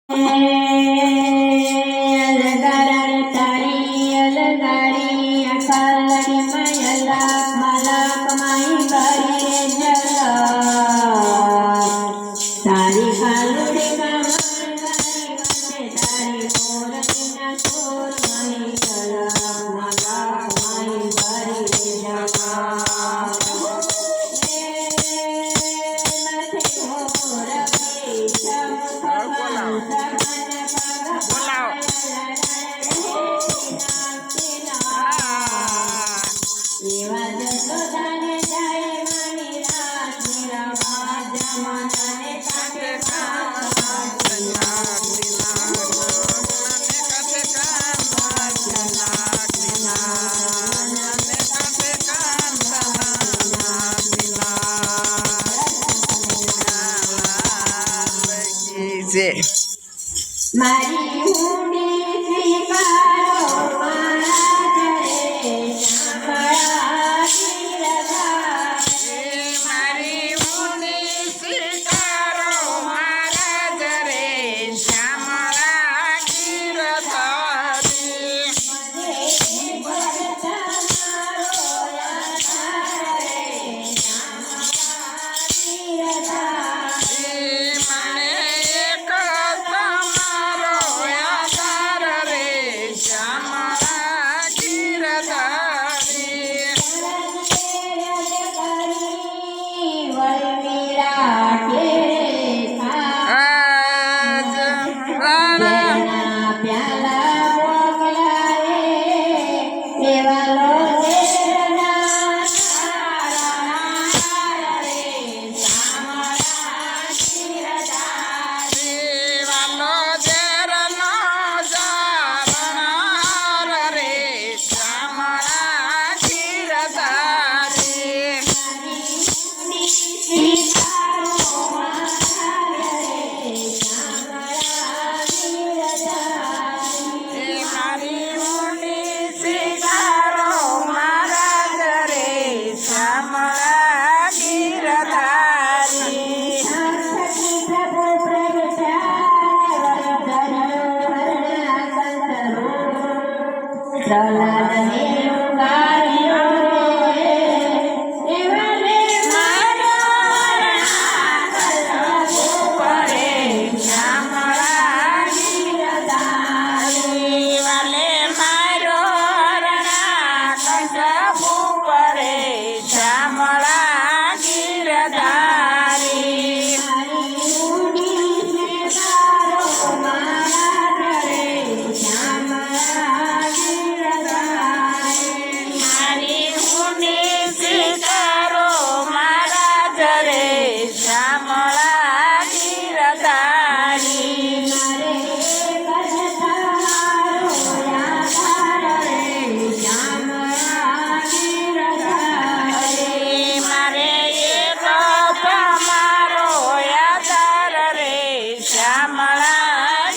अलगारी तारी अलगारी अकालड़ी मयला मला कमाई बारी जला तारी कालुड़ी कमाई तारी मोरनी ना छोर मई जला मला कमाई बारी जला मारी हुंडी स्वीकारो मारा जरे शांभळा गिरधारी मारी हुंडी स्वीकारो मारा जरे श्यामळा गिरधारी मध्ये भरत मारो याधार रे शांभळा गिरधारी मने एक समारो आधार रे श्यामळा गिरधारी आज राणा वालो देर नो जारणार रे श्यामळा गिरधारी मारी हुंडी स्वीकारो महाराज रे श्यामळा गिरधारी वाले मारो रणा कसब परे श्यामळा गिरधारी मारी हुंडी स्वीकारो महाराज रे श्यामळा गिरधारी मारे एक मारो यादार रे श्यामळा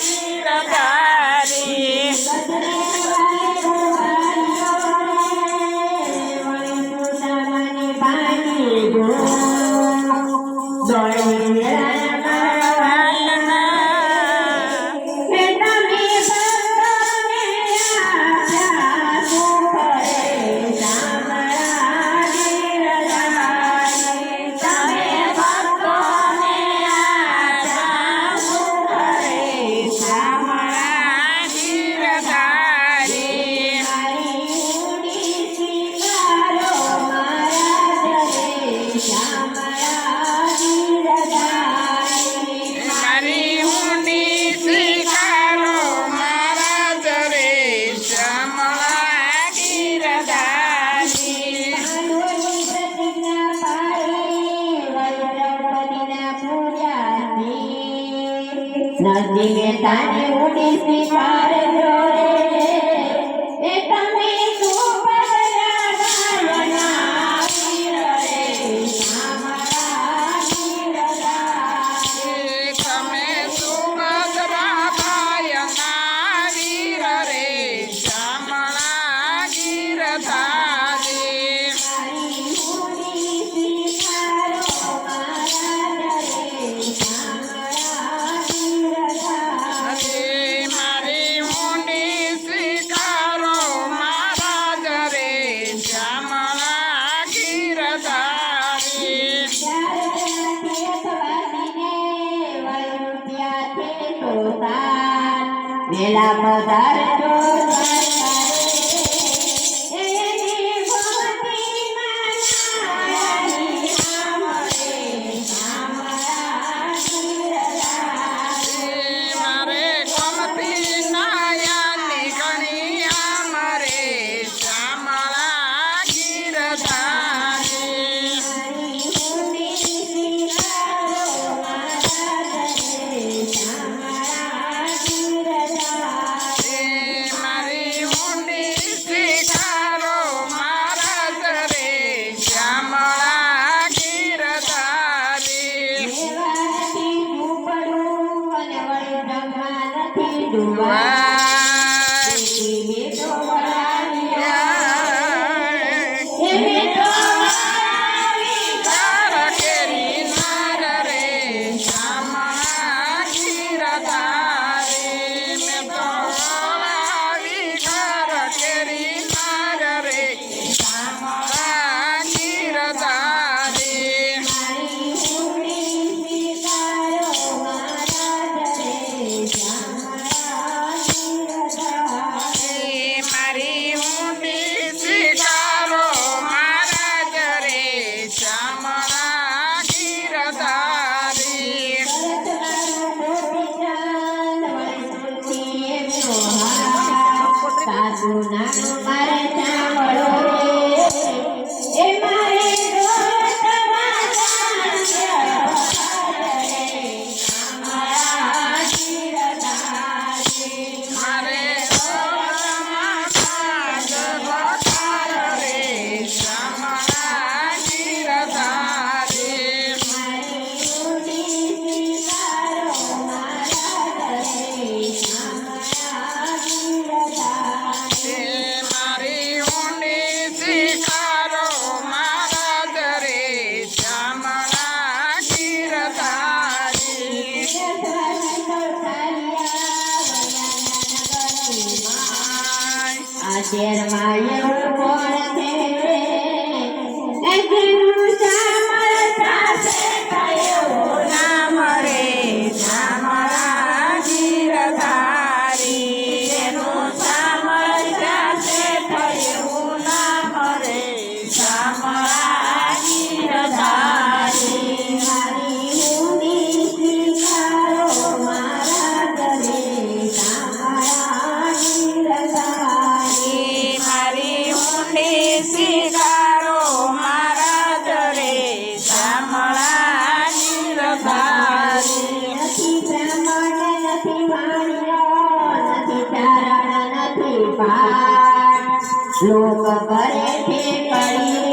गिरधारी મારી હુંડી સ્વીકારો મહારાજ રે શ્યામળા गिरधारी नदी में ताने उड़ी स्वीकार जोरे તમે તમે સુભદ્રા ભાયના વીર રે શ્યામળા गिरधारी તો સાર વેલા પધારજો એની ભક્તિમાં નારાયણી સાંભળે સાંભળા ગિરધારી. મારે ગમતી નાયાની ઘણી આમરે શ્યામળા ગીરધારી. મારી ઊંડી શિખારો મહારાજ રે શ્યામળા ગીરધારી. કેરી નાર રે શ્યામળા ગીરધારી. મેં તો વાવી ઘર કેરી નાર રે શ્યામળા ગીરધારી. મારી ઊંડી શિકારો મહારાજ રે શ્યામળા ગીરધારી. સાધુ નાનું મારે સાંભળો રે એ મારે દોલતમાં સાંભળે ગીરધારી. મારે ઓળમાં સાજ વખાર રે શ્યામળા ગીરધારી. મારી ઊંડી શિકારો મહારાજ રે શ્યામળા ગીરધારી. આશેરમાં એવું કોણ છે જેનું શામળ સાથે થયું નામ રે શ્યામળા ગીરધારી. એનું શામળ સાથે થયું નામ રે શ્યામળા ગીરધારી. મારી ઊંડી સ્વીકારો મારા ઘરે સાંભળા ગીરધારી. મારી ઊંડી શિકારો મહારાજ રે શ્યામળા ગીરધારી. નથી બ્રાહ્મણ નથી વાણિયો નથી ચારણ નથી ભાટ લોક કરે છે કરી